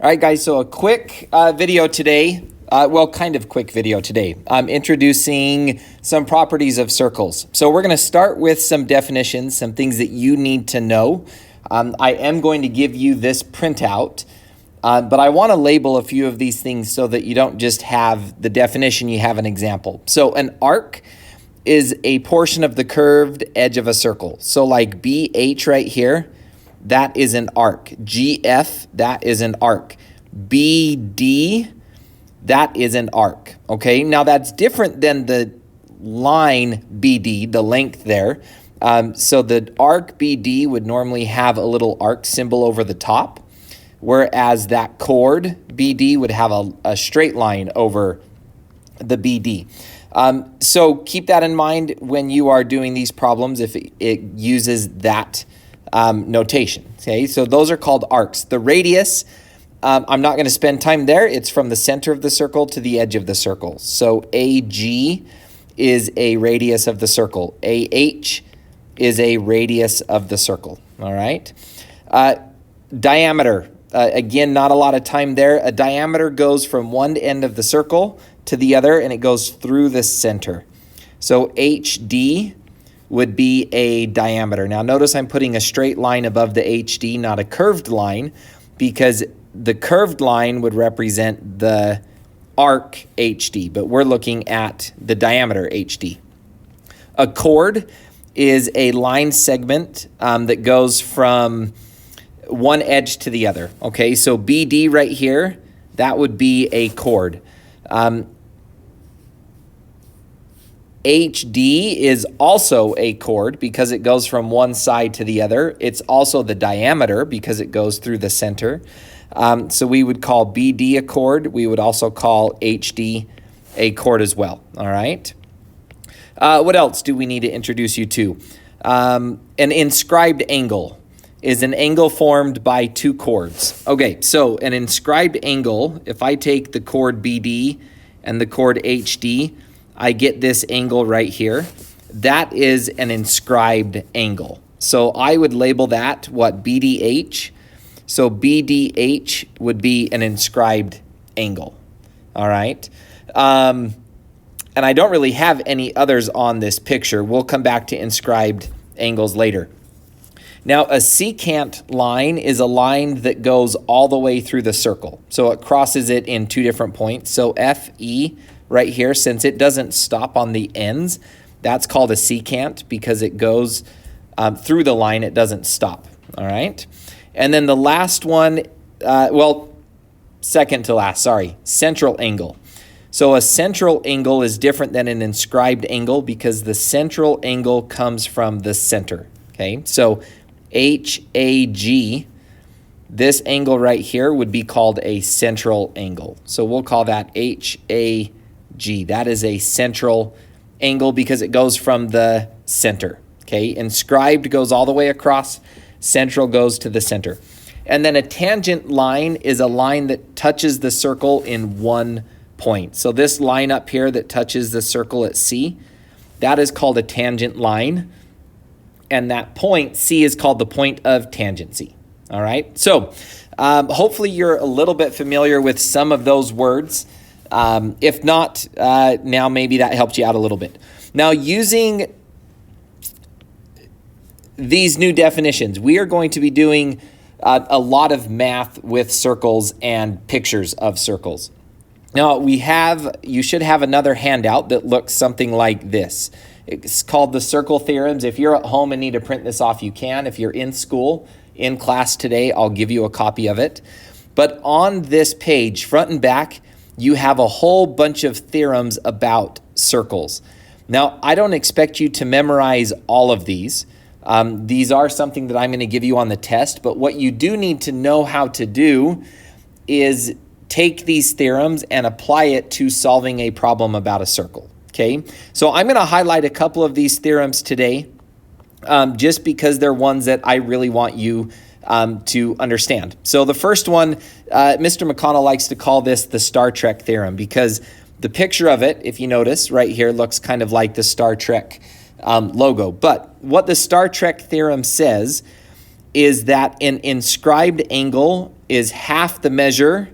All right, guys, so a quick video today. Kind of quick video today. I'm introducing some properties of circles. So we're going to start with some definitions, some things that you need to know. I am going to give you this printout, but I want to label a few of these things so that you don't just have the definition, you have an example. So an arc is a portion of the curved edge of a circle. So like BH right here, that is an arc. GF, that is an arc. BD, that is an arc. Okay, now that's different than the line BD, the length there. So the arc BD would normally have a little arc symbol over the top, whereas that chord BD would have a straight line over the BD. So keep that in mind when you are doing these problems if it uses that notation. Okay, so those are called arcs. The radius, I'm not going to spend time there. It's from the center of the circle to the edge of the circle. So AG is a radius of the circle. AH is a radius of the circle. All right. Diameter, again, not a lot of time there. A diameter goes from one end of the circle to the other, and it goes through the center. So HD would be a diameter. Now notice I'm putting a straight line above the HD, not a curved line, because the curved line would represent the arc HD, but we're looking at the diameter HD. A chord is a line segment that goes from one edge to the other. Okay, so BD right here, that would be a chord. HD is also a chord because it goes from one side to the other. It's also the diameter because it goes through the center. So we would call BD a chord. We would also call HD a chord as well. All right. What else do we need to introduce you to? An inscribed angle is an angle formed by two chords. Okay, so an inscribed angle, if I take the chord BD and the chord HD, I get this angle right here. That is an inscribed angle. So I would label that, BDH. So BDH would be an inscribed angle. All right. And I don't really have any others on this picture. We'll come back to inscribed angles later. Now, a secant line is a line that goes all the way through the circle. So it crosses it in two different points. So FE right here, since it doesn't stop on the ends, that's called a secant because it goes through the line, it doesn't stop. All right. And then the last one, second to last, central angle. So a central angle is different than an inscribed angle because the central angle comes from the center. Okay, so HAG, this angle right here would be called a central angle. So we'll call that HAG. That is a central angle because it goes from the center. Okay, inscribed goes all the way across, central goes to the center. And then a tangent line is a line that touches the circle in one point. So this line up here that touches the circle at C, that is called a tangent line. And that point, C, is called the point of tangency. All right, so hopefully you're a little bit familiar with some of those words. If not, now maybe that helped you out a little bit. Now, using these new definitions, we are going to be doing a lot of math with circles and pictures of circles. Now, you should have another handout that looks something like this. It's called the Circle Theorems. If you're at home and need to print this off, you can. If you're in school, in class today, I'll give you a copy of it. But on this page, front and back, you have a whole bunch of theorems about circles. Now, I don't expect you to memorize all of these. These are something that I'm going to give you on the test, but what you do need to know how to do is take these theorems and apply it to solving a problem about a circle. Okay, so I'm going to highlight a couple of these theorems today just because they're ones that I really want you to understand. So the first one, Mr. McConnell likes to call this the Star Trek theorem because the picture of it, if you notice right here, looks kind of like the Star Trek logo. But what the Star Trek theorem says is that an inscribed angle is half the measure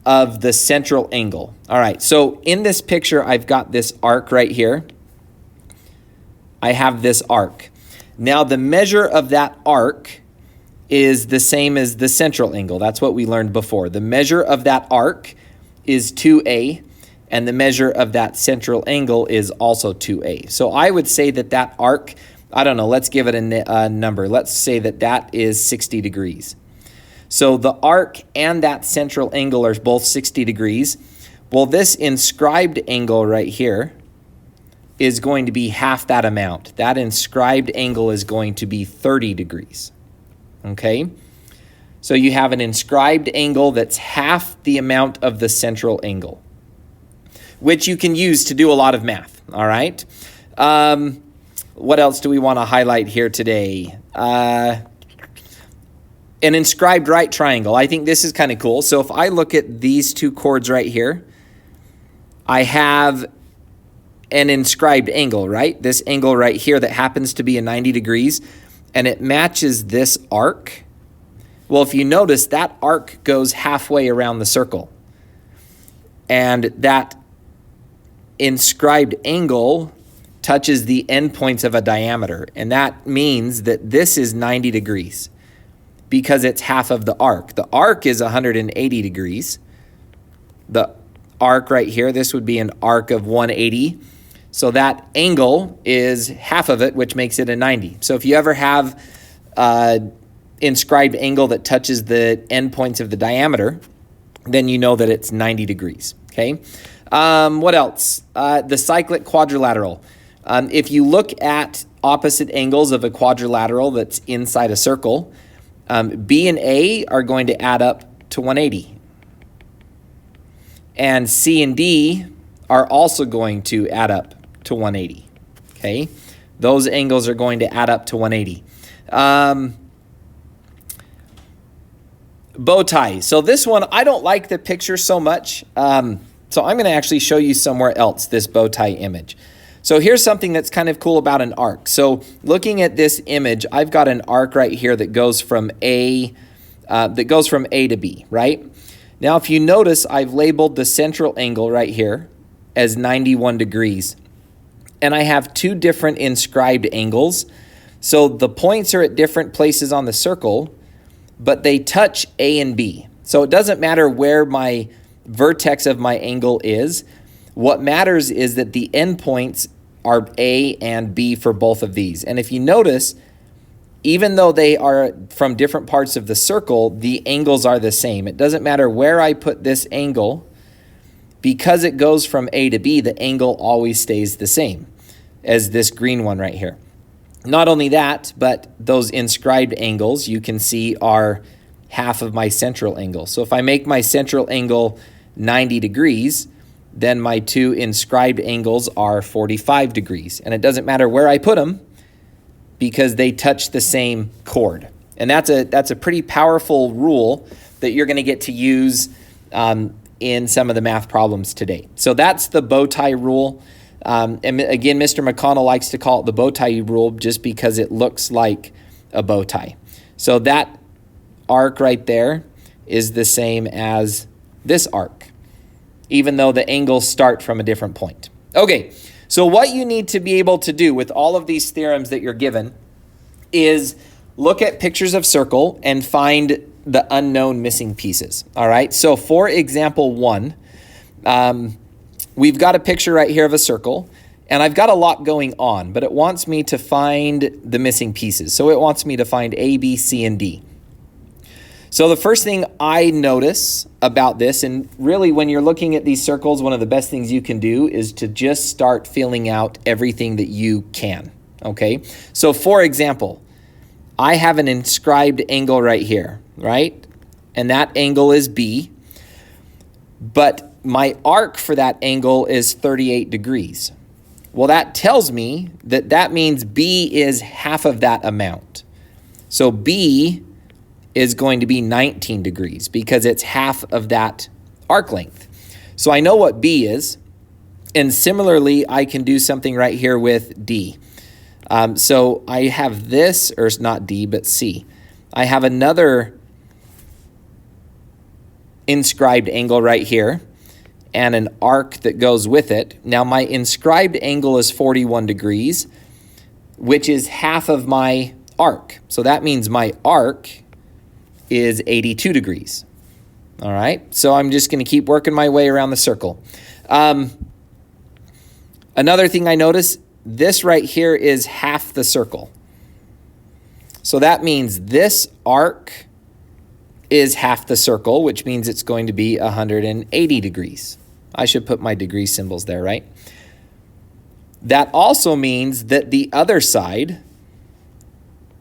of the central angle. All right, so in this picture, I've got this arc right here. I have this arc. Now, the measure of that arc is the same as the central angle. That's what we learned before. The measure of that arc is 2a, and the measure of that central angle is also 2a. So I would say that that arc, I don't know, let's give it a number. Let's say that that is 60 degrees. So the arc and that central angle are both 60 degrees. Well, this inscribed angle right here is going to be half that amount. That inscribed angle is going to be 30 degrees. Okay? So you have an inscribed angle that's half the amount of the central angle, which you can use to do a lot of math. All right? What else do we want to highlight here today? An inscribed right triangle. I think this is kind of cool. So if I look at these two chords right here, I have an inscribed angle, right? This angle right here that happens to be a 90 degrees, and it matches this arc. Well, if you notice, that arc goes halfway around the circle. And that inscribed angle touches the endpoints of a diameter. And that means that this is 90 degrees because it's half of the arc. The arc is 180 degrees. The arc right here, this would be an arc of 180. So that angle is half of it, which makes it a 90. So if you ever have inscribed angle that touches the endpoints of the diameter, then you know that it's 90 degrees, okay? What else? The cyclic quadrilateral. If you look at opposite angles of a quadrilateral that's inside a circle, B and A are going to add up to 180. And C and D are also going to add up to 180, okay? Those angles are going to add up to 180. Bow tie. So this one, I don't like the picture so much. So I'm going to actually show you somewhere else this bow tie image. So here's something that's kind of cool about an arc. So looking at this image, I've got an arc right here that goes from A to B, right? Now, if you notice, I've labeled the central angle right here as 91 degrees. And I have two different inscribed angles. So the points are at different places on the circle, but they touch A and B. So it doesn't matter where my vertex of my angle is. What matters is that the endpoints are A and B for both of these. And if you notice, even though they are from different parts of the circle, the angles are the same. It doesn't matter where I put this angle. Because it goes from A to B, the angle always stays the same as this green one right here. Not only that, but those inscribed angles you can see are half of my central angle. So if I make my central angle 90 degrees, then my two inscribed angles are 45 degrees. And it doesn't matter where I put them because they touch the same chord. And that's a pretty powerful rule that you're going to get to use in some of the math problems today. So that's the bow tie rule. And again, Mr. McConnell likes to call it the bow tie rule just because it looks like a bow tie. So that arc right there is the same as this arc, even though the angles start from a different point. Okay, so what you need to be able to do with all of these theorems that you're given is look at pictures of circle and find the unknown missing pieces. All right, so for example 1, we've got a picture right here of a circle, and I've got a lot going on, but it wants me to find the missing pieces. So it wants me to find A, B, C, and D. So the first thing I notice about this, and really when you're looking at these circles, one of the best things you can do is to just start filling out everything that you can, okay? So for example, I have an inscribed angle right here, right? And that angle is B, but my arc for that angle is 38 degrees. Well, that tells me that that means B is half of that amount. So B is going to be 19 degrees because it's half of that arc length. So I know what B is, and similarly, I can do something right here with D. So I have this, or it's not D, but C. I have another inscribed angle right here and an arc that goes with it. Now my inscribed angle is 41 degrees, which is half of my arc. So that means my arc is 82 degrees. All right, so I'm just going to keep working my way around the circle. Another thing I notice, this right here is half the circle. So that means this arc is half the circle, which means it's going to be 180 degrees. I should put my degree symbols there, right? That also means that the other side,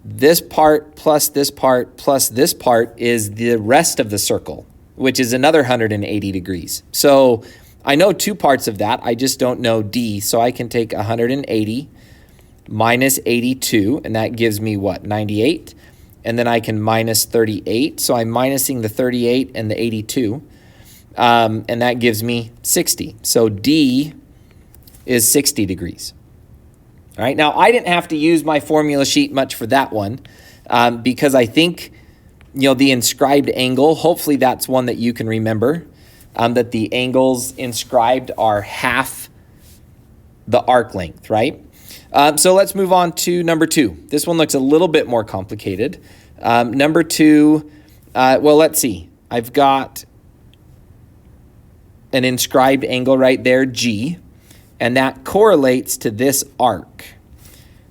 this part plus this part plus this part, is the rest of the circle, which is another 180 degrees. So I know two parts of that. I just don't know D. So I can take 180 minus 82, and that gives me what, 98? And then I can minus 38. So I'm minusing the 38 and the 82, and that gives me 60. So D is 60 degrees. All right, now I didn't have to use my formula sheet much for that one because I think, the inscribed angle, hopefully that's one that you can remember, that the angles inscribed are half the arc length, right? So let's move on to number 2. This one looks a little bit more complicated. Number 2, well, let's see. I've got an inscribed angle right there, G, and that correlates to this arc.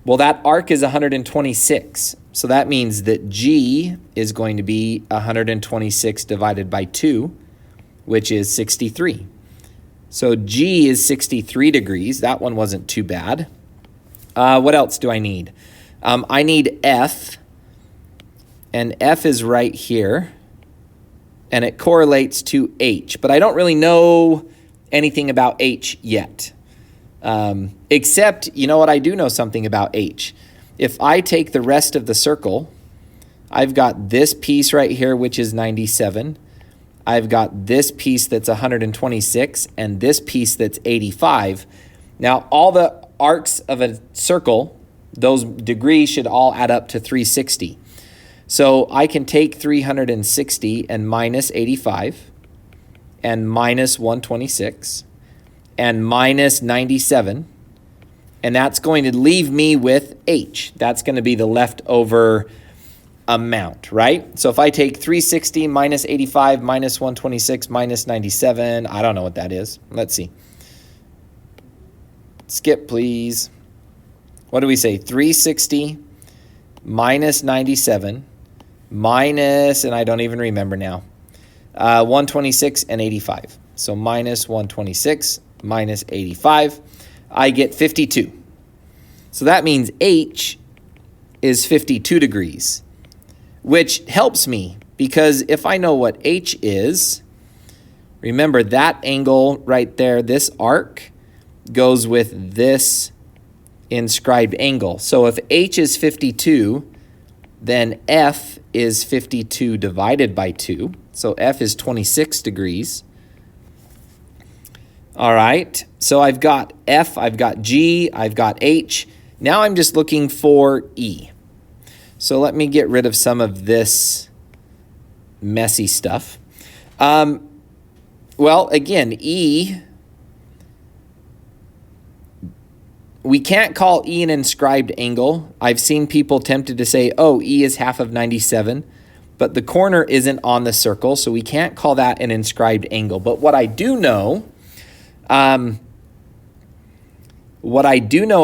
Well, that arc is 126. So that means that G is going to be 126 divided by 2, which is 63. So G is 63 degrees. That one wasn't too bad. What else do I need? I need F, and F is right here, and it correlates to H. But I don't really know anything about H yet, except, you know what, I do know something about H. If I take the rest of the circle, I've got this piece right here, which is 97. I've got this piece that's 126, and this piece that's 85. Now, all the arcs of a circle, those degrees should all add up to 360. So I can take 360 and minus 85 and minus 126 and minus 97, and that's going to leave me with H. That's going to be the leftover amount, right? So if I take 360 minus 85 minus 126 minus 97, I don't know what that is. Let's see. Skip, please. What do we say? 360 minus 97 minus, and I don't even remember now, 126 and 85. So minus 126 minus 85. I get 52. So that means H is 52 degrees, which helps me because if I know what H is, remember that angle right there, this arc, goes with this inscribed angle. So if H is 52, then F is 52 divided by 2. So F is 26 degrees. All right, so I've got F, I've got G, I've got H. Now I'm just looking for E. So let me get rid of some of this messy stuff. Well, again, E, we can't call E an inscribed angle. I've seen people tempted to say, oh, E is half of 97, but the corner isn't on the circle, so we can't call that an inscribed angle. But what I do know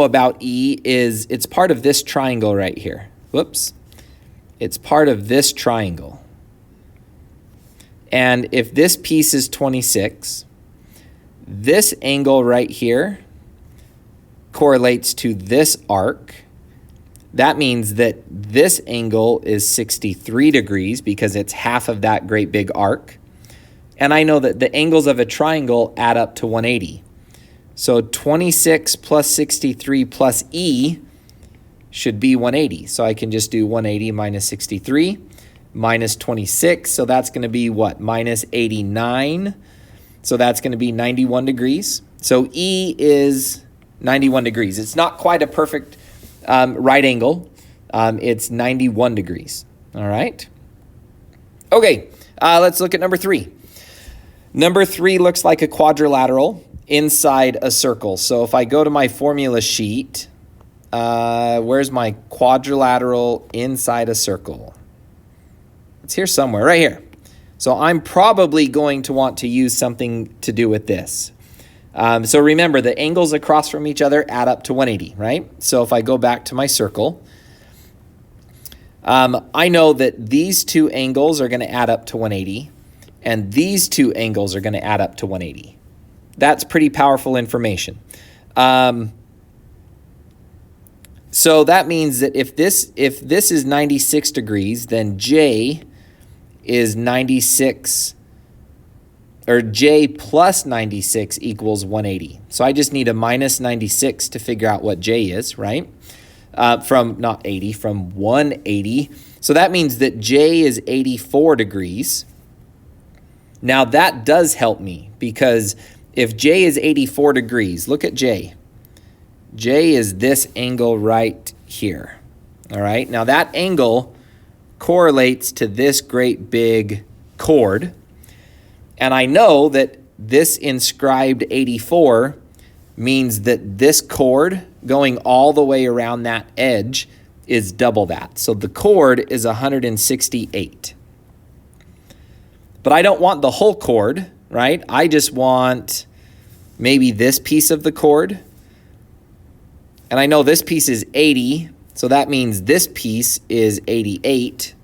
about E is it's part of this triangle right here. Whoops. It's part of this triangle. And if this piece is 26, this angle right here correlates to this arc. That means that this angle is 63 degrees because it's half of that great big arc. And I know that the angles of a triangle add up to 180. So 26 plus 63 plus E should be 180. So I can just do 180 minus 63 minus 26. So that's going to be what? Minus 89. So that's going to be 91 degrees. So E is 91 degrees. It's not quite a perfect right angle. It's 91 degrees. All right. Okay, let's look at number 3. Number 3 looks like a quadrilateral inside a circle. So if I go to my formula sheet, where's my quadrilateral inside a circle? It's here somewhere, right here. So I'm probably going to want to use something to do with this. So remember, the angles across from each other add up to 180, right? So if I go back to my circle, I know that these two angles are going to add up to 180, and these two angles are going to add up to 180. That's pretty powerful information. So that means that if this is 96 degrees, then J is 96, or J plus 96 equals 180. So I just need a minus 96 to figure out what J is, right? From 180. So that means that J is 84 degrees. Now that does help me, because if J is 84 degrees, look at J. J is this angle right here. All right, now that angle correlates to this great big chord. And I know that this inscribed 84 means that this chord going all the way around that edge is double that. So the chord is 168. But I don't want the whole chord, right? I just want maybe this piece of the chord. And I know this piece is 80, so that means this piece is 88.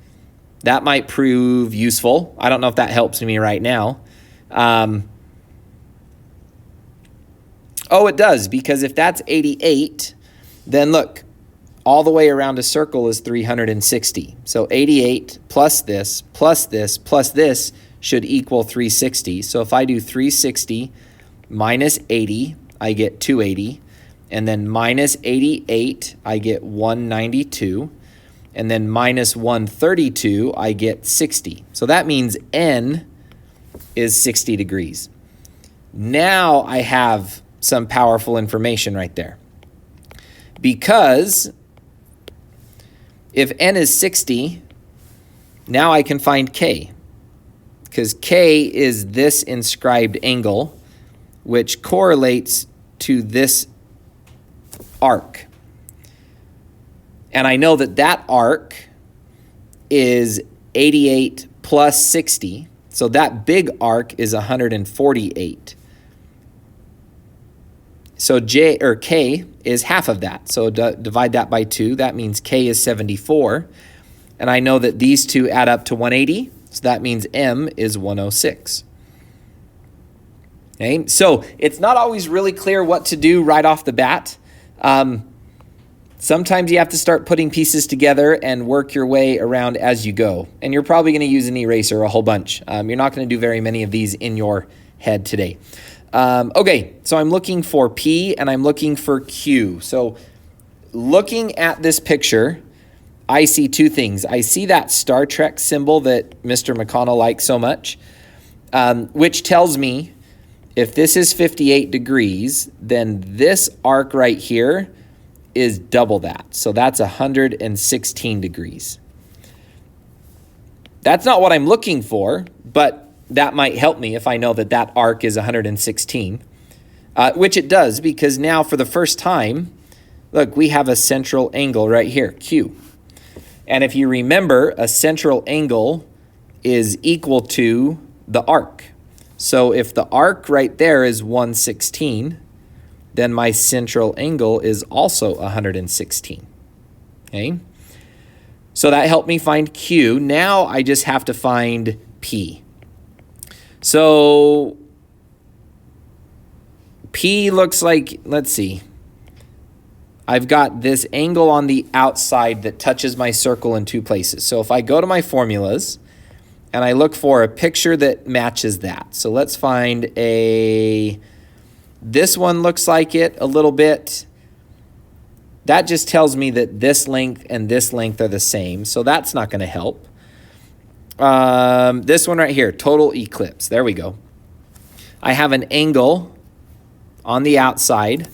That might prove useful. I don't know if that helps me right now. Oh, it does, because if that's 88, then look, all the way around a circle is 360. So 88 plus this, plus this, plus this should equal 360. So if I do 360 minus 80, I get 280. And then minus 88, I get 192. And then minus 132, I get 60. So that means N is 60 degrees. Now I have some powerful information right there. Because if N is 60, now I can find K. Because K is this inscribed angle, which correlates to this arc. And I know that that arc is 88 plus 60. So that big arc is 148. So K is half of that. So divide that by 2. That means K is 74. And I know that these two add up to 180. So that means M is 106. Okay? So it's not always really clear what to do right off the bat. Sometimes you have to start putting pieces together and work your way around as you go. And you're probably going to use an eraser a whole bunch. You're not going to do very many of these in your head today. Okay, so I'm looking for P and I'm looking for Q. So looking at this picture, I see two things. I see that Star Trek symbol that Mr. McConnell likes so much, which tells me if this is 58 degrees, then this arc right here is double that. So that's 116 degrees. That's not what I'm looking for, but that might help me if I know that that arc is 116, which it does, because now for the first time, look, we have a central angle right here, Q. And if you remember, a central angle is equal to the arc. So if the arc right there is 116, then my central angle is also 116. Okay? So that helped me find Q. Now I just have to find P. So P looks like, let's see. I've got this angle on the outside that touches my circle in two places. So if I go to my formulas and I look for a picture that matches that. So let's find this one looks like it a little bit. That just tells me that this length and this length are the same. So that's not going to help. This one right here, total eclipse. There we go. I have an angle on the outside,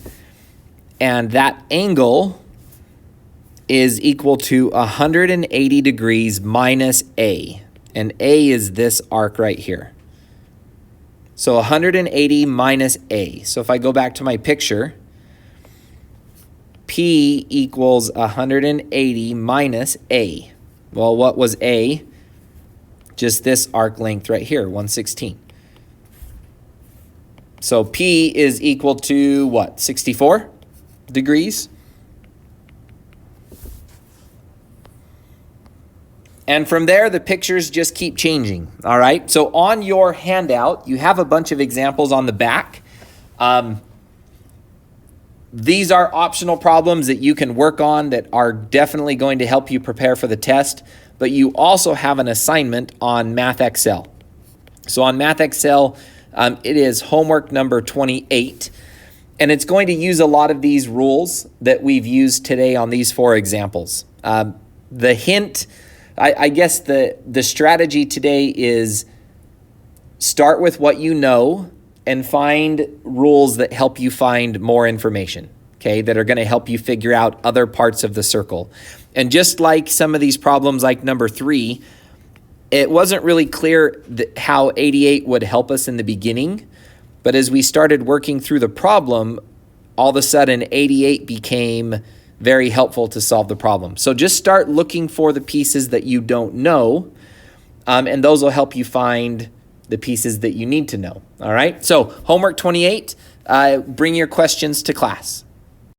and that angle is equal to 180 degrees minus A. And A is this arc right here. So 180 minus A. So if I go back to my picture, P equals 180 minus A. Well, what was A? Just this arc length right here, 116. So P is equal to what, 64 degrees? And from there, the pictures just keep changing, all right? So on your handout, you have a bunch of examples on the back. These are optional problems that you can work on that are definitely going to help you prepare for the test, but you also have an assignment on Math Excel. So on Math Excel, it is homework number 28, and it's going to use a lot of these rules that we've used today on these 4 examples. The hint, I guess the strategy today is start with what you know and find rules that help you find more information, okay, that are going to help you figure out other parts of the circle. And just like some of these problems like number 3, it wasn't really clear how 88 would help us in the beginning, but as we started working through the problem, all of a sudden 88 became very helpful to solve the problem. So just start looking for the pieces that you don't know, and those will help you find the pieces that you need to know. All right, so homework 28, bring your questions to class.